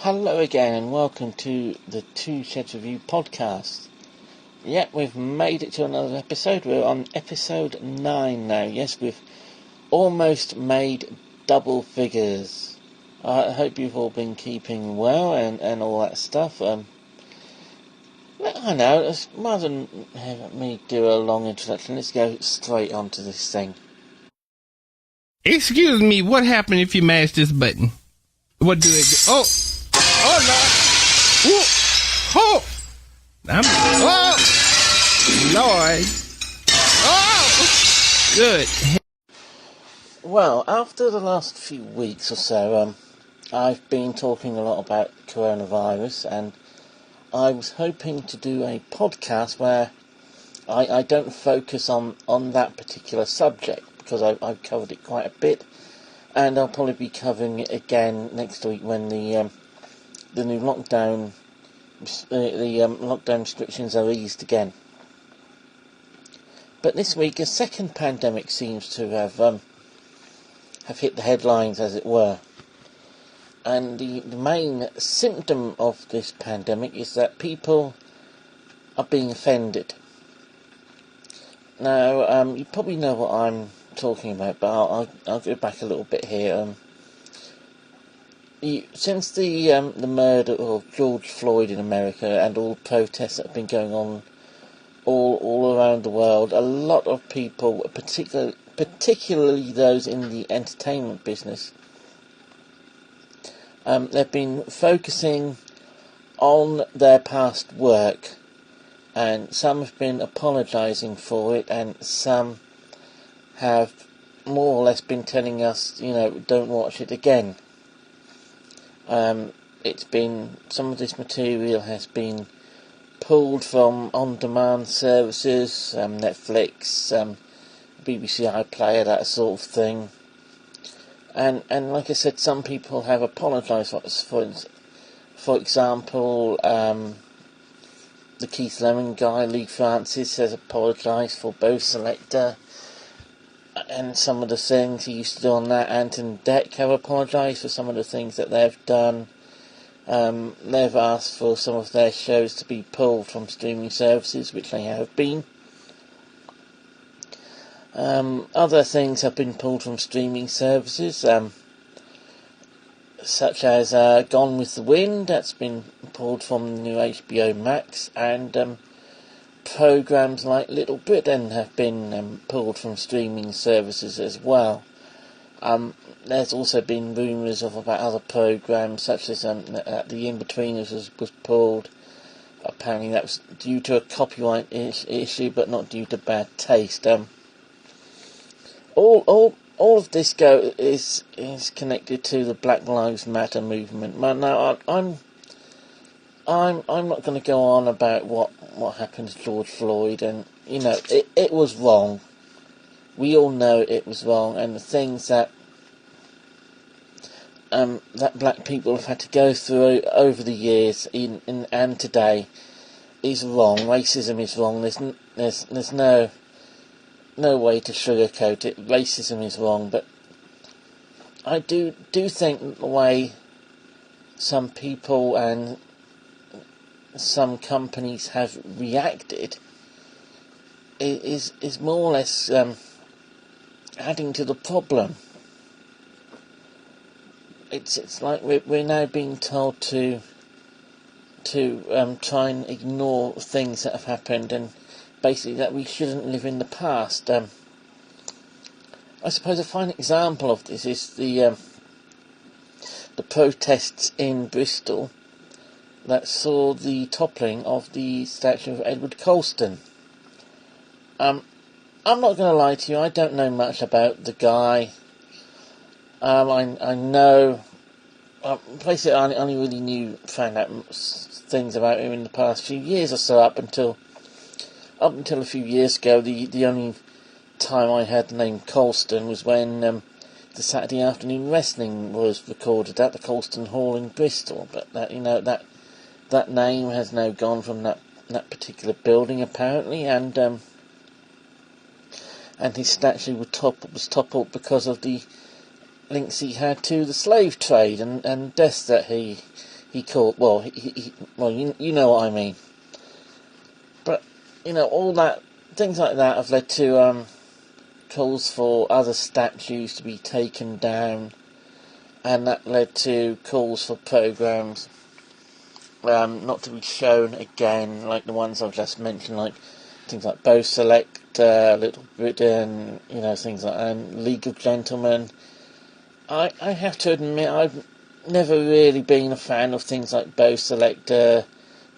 Hello again and welcome to the Two Sheds Review podcast. Yep, we've made it to another episode. We're on episode 9 now. Yes, we've almost made double figures. I hope you've all been keeping well and all that stuff. I know, rather than have me do a long introduction, let's go straight onto this thing. Excuse me, what happened if you mash this button? What do it do? Oh no! Ooh. Oh! Oh! Lord! Oh! Good. Well, after the last few weeks or so, I've been talking a lot about coronavirus, and I was hoping to do a podcast where I don't focus on that particular subject, because I've covered it quite a bit, and I'll probably be covering it again next week when the new lockdown lockdown restrictions are eased again. But this week, a second pandemic seems to have hit the headlines, as it were. And the main symptom of this pandemic is that people are being offended. Now, you probably know what I'm talking about, but I'll go back a little bit here. Since the murder of George Floyd in America and all the protests that have been going on all around the world, a lot of people, particularly those in the entertainment business, they've been focusing on their past work, and some have been apologising for it, and some have more or less been telling us, don't watch it again. Some of this material has been pulled from on-demand services, Netflix, BBC iPlayer, that sort of thing. And like I said, some people have apologised. For example, the Keith Lemon guy, Lee Francis, has apologised for Bo Selector and some of the things he used to do on that. Anton Deck have apologised for some of the things that they've done. They've asked for some of their shows to be pulled from streaming services, which they have been. Other things have been pulled from streaming services, such as Gone with the Wind, that's been pulled from the new HBO Max, and programmes like Little Britain have been pulled from streaming services as well. There's also been rumours about other programmes, such as The In-Betweeners was pulled. Apparently that was due to a copyright issue, but not due to bad taste. All of this is connected to the Black Lives Matter movement. Now, I'm not going to go on about what happened to George Floyd, and it was wrong. We all know it was wrong, and the things that black people have had to go through over the years and today is wrong. Racism is wrong. There's no way to sugarcoat it. Racism is wrong, but I do think the way some people and some companies have reacted is more or less adding to the problem. It's like we're now being told to try and ignore things that have happened, and basically that we shouldn't live in the past. I suppose a fine example of this is the protests in Bristol that saw the toppling of the statue of Edward Colston. I'm not going to lie to you, I don't know much about the guy. I know, basically I only really found out things about him in the past few years or so, up until a few years ago. The only time I heard the name Colston was when the Saturday afternoon wrestling was recorded at the Colston Hall in Bristol, but that name has now gone from that particular building apparently, and his statue was toppled because of the links he had to the slave trade and deaths that he he called, well, you know what I mean. But, all that, things like that have led to calls for other statues to be taken down, and that led to calls for programmes not to be shown again, like the ones I've just mentioned, like things like Bo Select, Little Britain, things like League of Gentlemen. I have to admit, I've never really been a fan of things like Bo Select,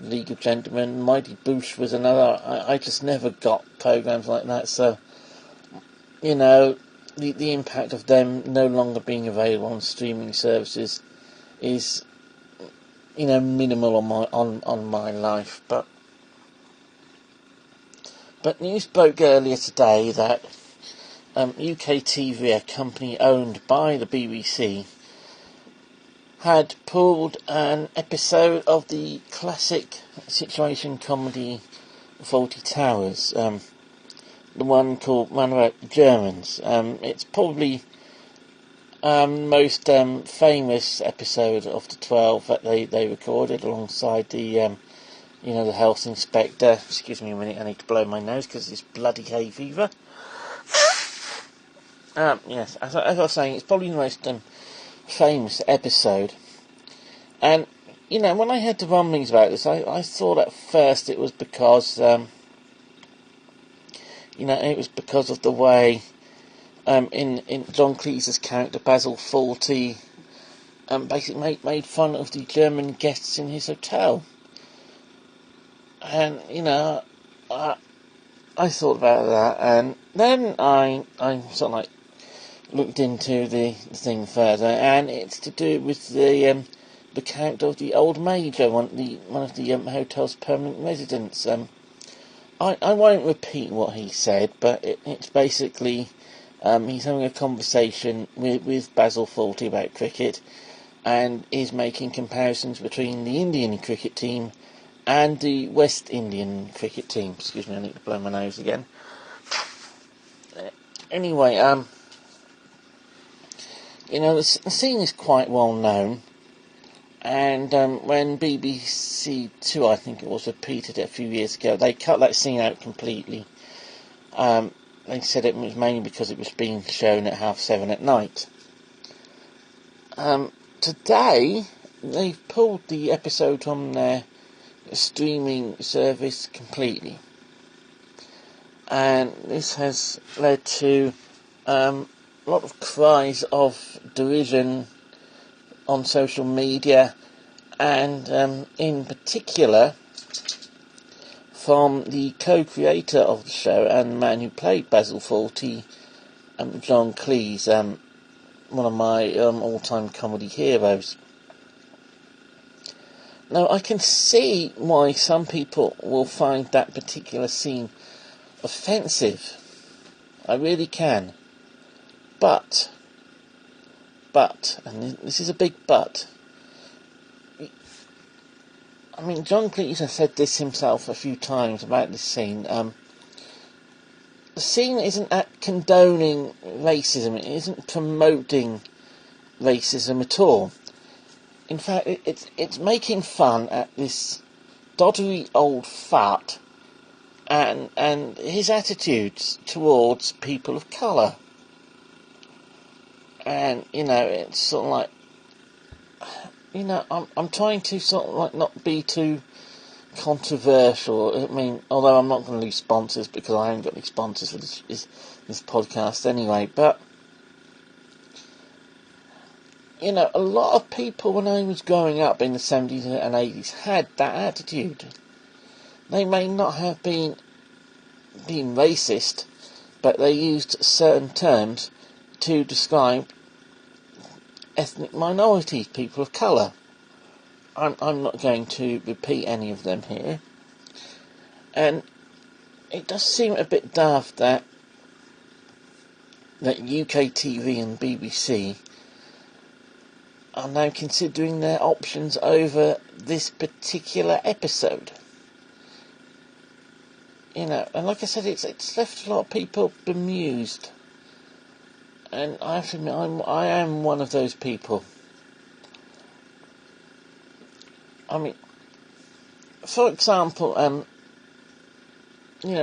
League of Gentlemen. Mighty Boosh was another. I just never got programmes like that, so, the impact of them no longer being available on streaming services is, minimal on my life. But news broke earlier today that UK TV, a company owned by the BBC, had pulled an episode of the classic situation comedy Fawlty Towers, the one about the Germans. It's probably most famous episode of the 12 that they recorded alongside the the health inspector. Excuse me a minute, I need to blow my nose because it's bloody hay fever. Yes, as I was saying, it's probably the most famous episode. And, when I heard the rumblings about this, I thought at first it was because, it was because of the way, in John Cleese's character, Basil Fawlty, basically made fun of the German guests in his hotel. And, I thought about that, and then I sort of like looked into the thing further, and it's to do with the character of the old major, one of the hotel's permanent residents. I won't repeat what he said, but it's basically he's having a conversation with Basil Fawlty about cricket, and is making comparisons between the Indian cricket team and the West Indian cricket team. Excuse me, I need to blow my nose again. Anyway, the scene is quite well known, and when BBC Two, I think it was, repeated it a few years ago, they cut that scene out completely. They said it was mainly because it was being shown at 7:30 at night. Today, they've pulled the episode from their streaming service completely, and this has led to a lot of cries of derision on social media, and in particular from the co-creator of the show and the man who played Basil Fawlty, John Cleese, one of my all-time comedy heroes. Now, I can see why some people will find that particular scene offensive. I really can. But, and this is a big but, I mean, John Cleese has said this himself a few times about this scene. The scene isn't condoning racism, it isn't promoting racism at all. In fact, it's making fun at this doddery old fart and his attitudes towards people of colour. And, it's sort of like, I'm trying to sort of like not be too controversial. I mean, although I'm not going to lose sponsors because I haven't got any sponsors for this podcast anyway, but a lot of people when I was growing up in the 70s and 80s had that attitude. They may not have been racist, but they used certain terms to describe ethnic minorities, people of colour. I'm not going to repeat any of them here. And it does seem a bit daft that UK TV and BBC are now considering their options over this particular episode. And like I said, it's left a lot of people bemused. And I have to admit, I am one of those people. I mean, for example,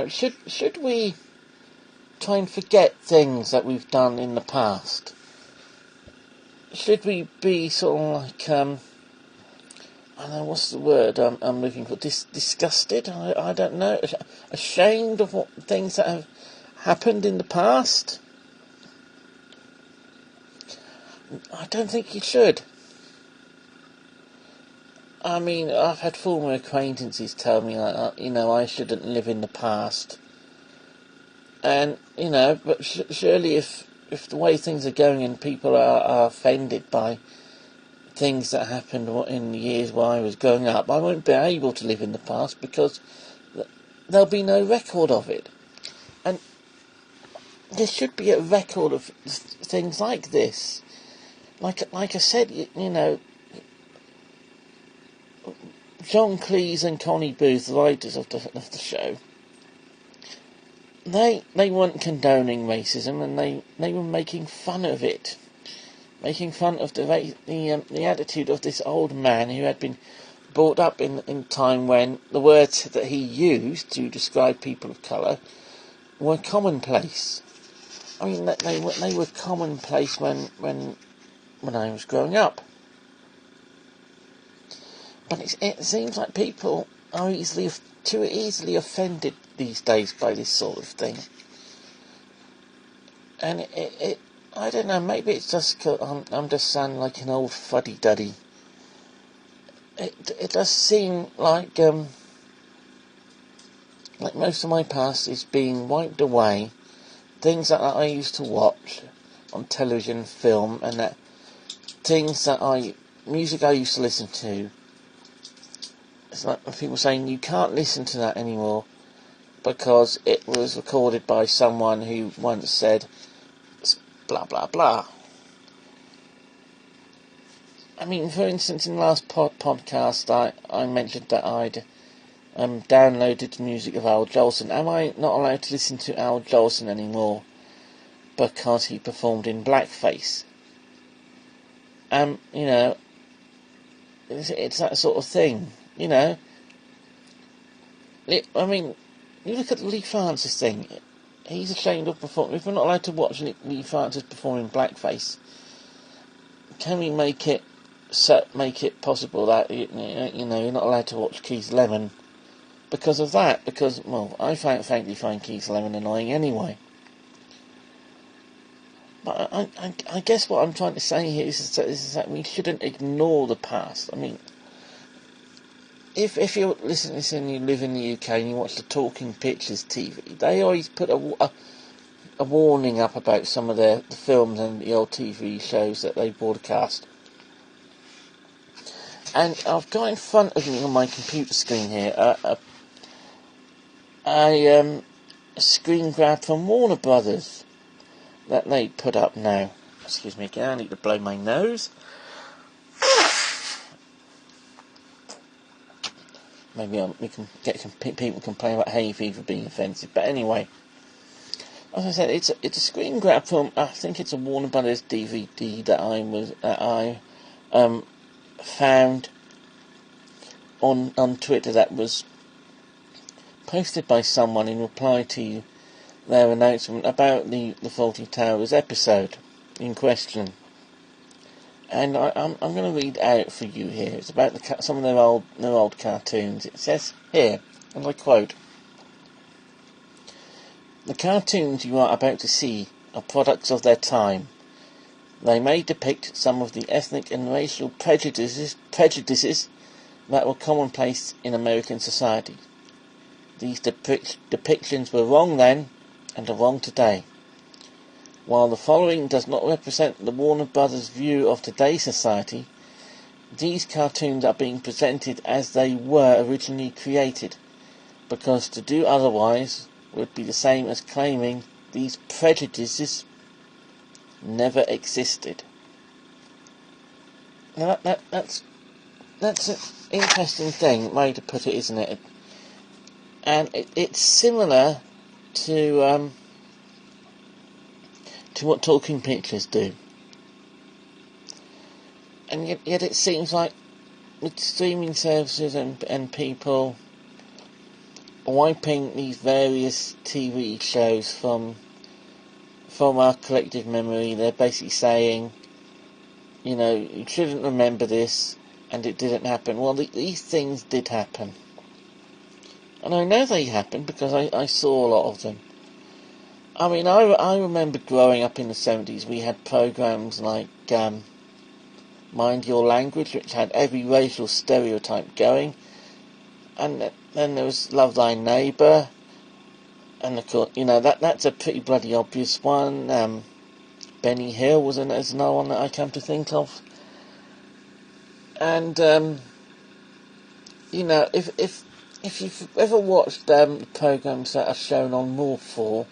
should we try and forget things that we've done in the past? Should we be sort of like, I don't know, what's the word I'm looking for? Disgusted? I don't know. Ashamed of what things that have happened in the past? I don't think you should. I mean, I've had former acquaintances tell me, I shouldn't live in the past. And, but surely if the way things are going and people are offended by things that happened in the years while I was growing up, I won't be able to live in the past because there'll be no record of it. And there should be a record of things like this. Like I said, John Cleese and Connie Booth, the writers of the show, they weren't condoning racism, and they were making fun of it, making fun of the attitude of this old man who had been brought up in time when the words that he used to describe people of colour were commonplace. I mean, they were commonplace when I was growing up. But it seems like people are too easily offended these days by this sort of thing. And I don't know, maybe it's just 'cause I'm just sounding like an old fuddy-duddy. It does seem like most of my past is being wiped away. Things that I used to watch on television, film, and that music I used to listen to. It's like people saying you can't listen to that anymore because it was recorded by someone who once said blah blah blah. I mean, for instance, in the last podcast I mentioned that I'd downloaded the music of Al Jolson. Am I not allowed to listen to Al Jolson anymore because he performed in blackface? It's that sort of thing. I mean, you look at the Lee Francis thing. He's ashamed of performing. If we're not allowed to watch Lee Francis perform in blackface, can we make it possible that you're not allowed to watch Keith Lemon because of that? Because, well, I frankly find Keith Lemon annoying anyway. But I guess what I'm trying to say here is that we shouldn't ignore the past. I mean, if you're listening to this and you live in the UK and you watch the Talking Pictures TV, they always put a warning up about some of the films and the old TV shows that they broadcast. And I've got in front of me on my computer screen here a screen grab from Warner Brothers that they put up now. Excuse me again, I need to blow my nose. Maybe we can get some people complain about hay fever being offensive. But anyway, as I said, it's a screen grab from, I think it's a Warner Brothers DVD that I found on Twitter that was posted by someone in reply to their announcement about the Fawlty Towers episode in question. And I'm going to read out for you here. It's about some of their old cartoons. It says here, and I quote, "The cartoons you are about to see are products of their time. They may depict some of the ethnic and racial prejudices that were commonplace in American society. These depictions were wrong then and are wrong today. While the following does not represent the Warner Brothers view of today's society, these cartoons are being presented as they were originally created, because to do otherwise would be the same as claiming these prejudices never existed." Now that's an interesting thing, way to put it, isn't it? And it's similar to what Talking Pictures do. And yet it seems like with streaming services and people wiping these various TV shows from our collective memory, they're basically saying, you know, you shouldn't remember this, and it didn't happen. Well, these things did happen. And I know they happened because I saw a lot of them. I mean, I remember growing up in the 70s, we had programs like Mind Your Language, which had every racial stereotype going. And then there was Love Thy Neighbour. And of course, you know, that's a pretty bloody obvious one. Benny Hill was another one that I come to think of. And, you know, if you've ever watched programmes that are shown on More 4,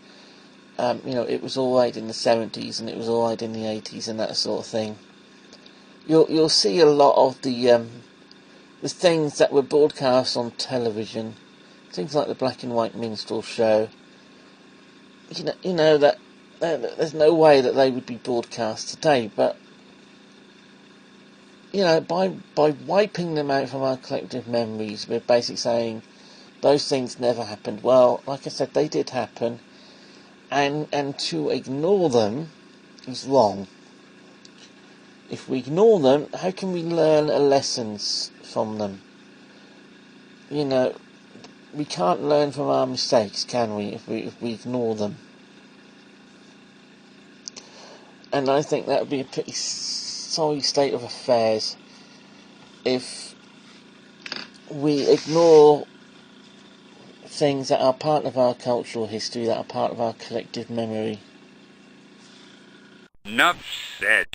you know, it was all right in the 70s and it was all right in the 80s and that sort of thing, you'll see a lot of the things that were broadcast on television, things like the black and white minstrel show. You know that there's no way that they would be broadcast today, but you know, by wiping them out from our collective memories, we're basically saying those things never happened. Well, like I said, they did happen, and to ignore them is wrong. If we ignore them, how can we learn lessons from them? You know, we can't learn from our mistakes, can we, if we ignore them? And I think that would be a pretty sorry state of affairs if we ignore things that are part of our cultural history, that are part of our collective memory. Enough said.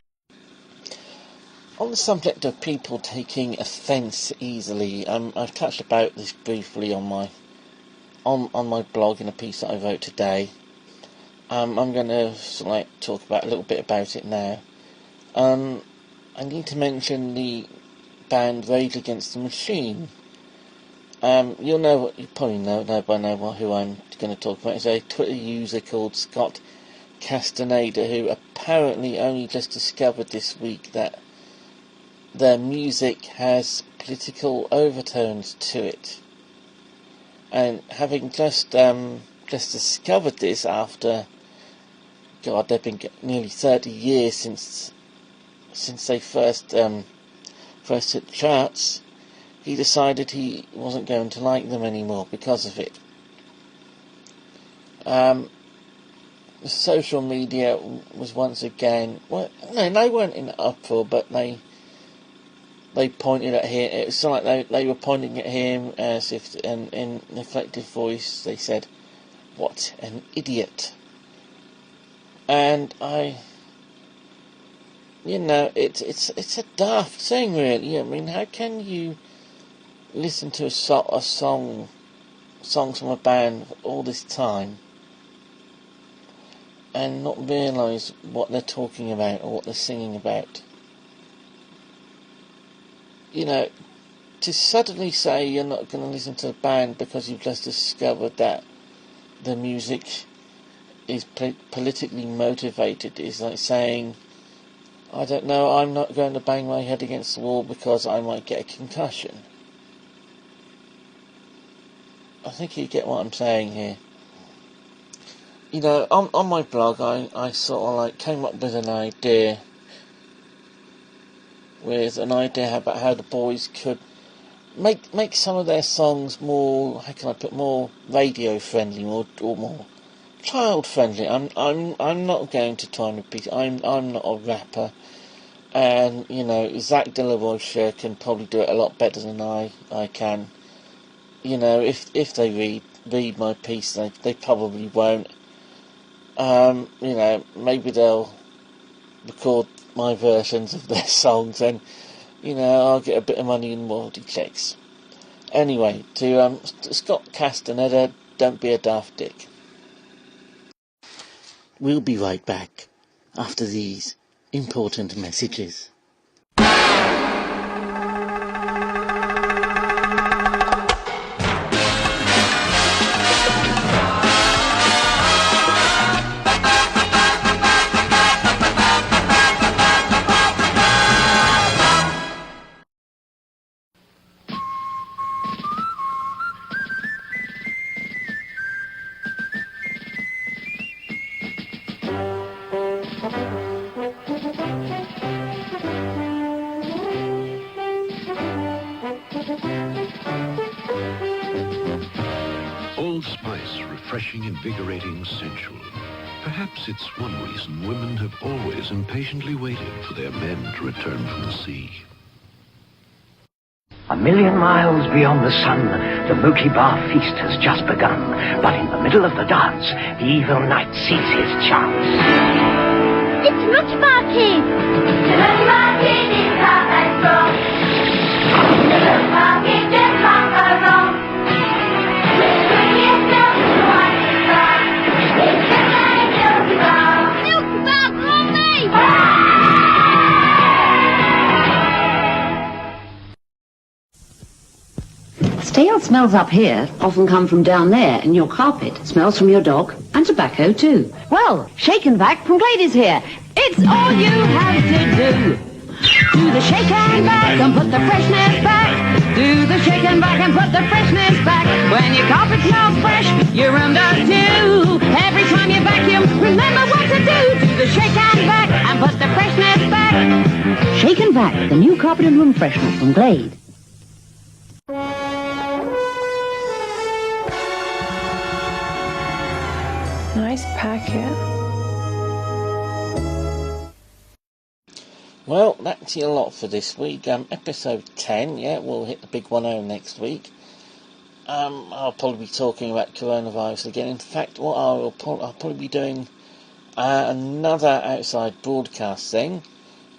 On the subject of people taking offence easily, I've touched about this briefly on my blog in a piece that I wrote today. I'm going to talk about a little bit about it now. I need to mention the band Rage Against the Machine. You probably know by now who I'm going to talk about. It's a Twitter user called Scott Castaneda, who apparently only just discovered this week that their music has political overtones to it. And having just discovered this after, God, they've been nearly 30 years since they first hit the charts, he decided he wasn't going to like them anymore because of it. The social media was once again, well, no, they weren't in uproar, but they pointed at him. It was like they were pointing at him as if, in an reflective voice, they said, "What an idiot!" And it's a daft thing, really. I mean, how can you listen to songs from a band all this time and not realise what they're talking about or what they're singing about? You know, to suddenly say you're not going to listen to a band because you've just discovered that the music is politically motivated is like saying, I don't know, I'm not going to bang my head against the wall because I might get a concussion. I think you get what I'm saying here. You know, on my blog, I sort of came up with an idea about how the boys could make some of their songs more, how can I put, more radio friendly, or more child friendly. I'm not going to try and repeat it. I'm not a rapper, and you know, Zach De La Rocha can probably do it a lot better than I can. You know, if they read my piece, they probably won't. You know, maybe they'll record my versions of their songs, and you know, I'll get a bit of money in royalty checks. Anyway, to Scott Castaneda, don't be a daft dick. We'll be right back after these important messages. refreshing, invigorating, sensual. Perhaps it's one reason women have always impatiently waited for their men to return from the sea. 1,000,000 miles beyond the sun, the Mookie Bar feast has just begun. But in the middle of the dance, the evil knight sees his chance. It's not barking! The not barking is tough and strong. The not barking just can't go wrong. Whispering is still the one is back. It's the man Milky Bar. Milky Bar, wrong me! Stale smells up here often come from down there, and your carpet smells from your dog, and tobacco too. Well, Shake and Vac from Glade is here. It's all you have to do. Do the shake and vac and put the freshness back. Do the shake and vac and put the freshness back. When your carpet smells fresh, your room does too. Every time you vacuum, remember what to do. Do the shake and vac and put the freshness back. Shake and Vac, the new carpet and room freshener from Glade. Nice packet. Well, that's a lot for this week. Episode 10, yeah, we'll hit the big 1-0 next week. I'll probably be talking about coronavirus again. In fact, what I'll probably be doing another outside broadcast thing,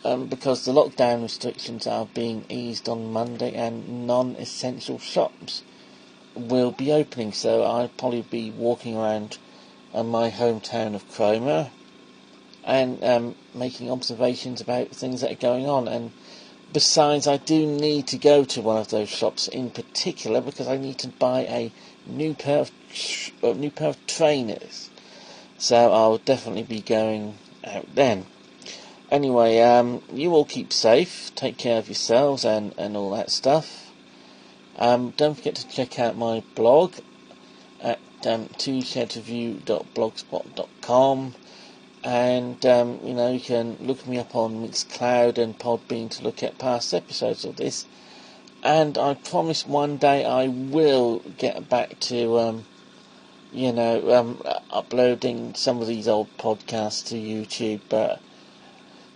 because the lockdown restrictions are being eased on Monday and non-essential shops will be opening, so I'll probably be walking around my hometown of Cromer and making observations about things that are going on. And besides, I do need to go to one of those shops in particular because I need to buy a new pair of trainers, so I'll definitely be going out then. Anyway, you all keep safe, take care of yourselves and all that stuff. Don't forget to check out my blog at twoshedsreview.blogspot.com, and you can look me up on Mixcloud and Podbean to look at past episodes of this. And I promise one day I will get back to uploading some of these old podcasts to YouTube, but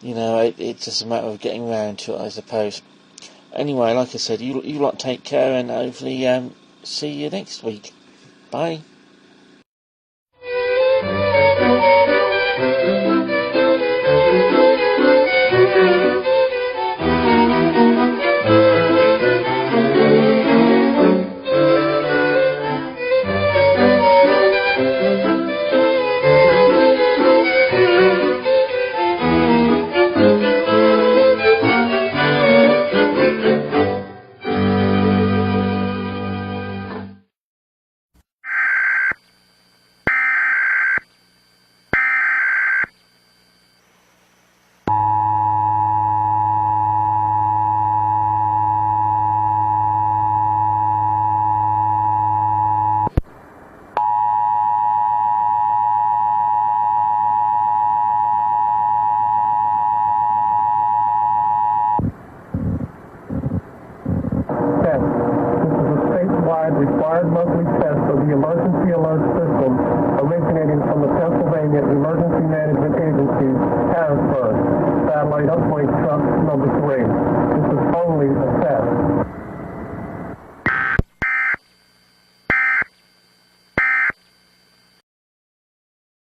it's just a matter of getting around to it, I suppose. Anyway, like I said, you lot take care, and hopefully see you next week. Bye. Required monthly test of the Emergency Alert System originating from the Pennsylvania Emergency Management Agency, Harrisburg. Satellite uplink truck number 3. This is only a test.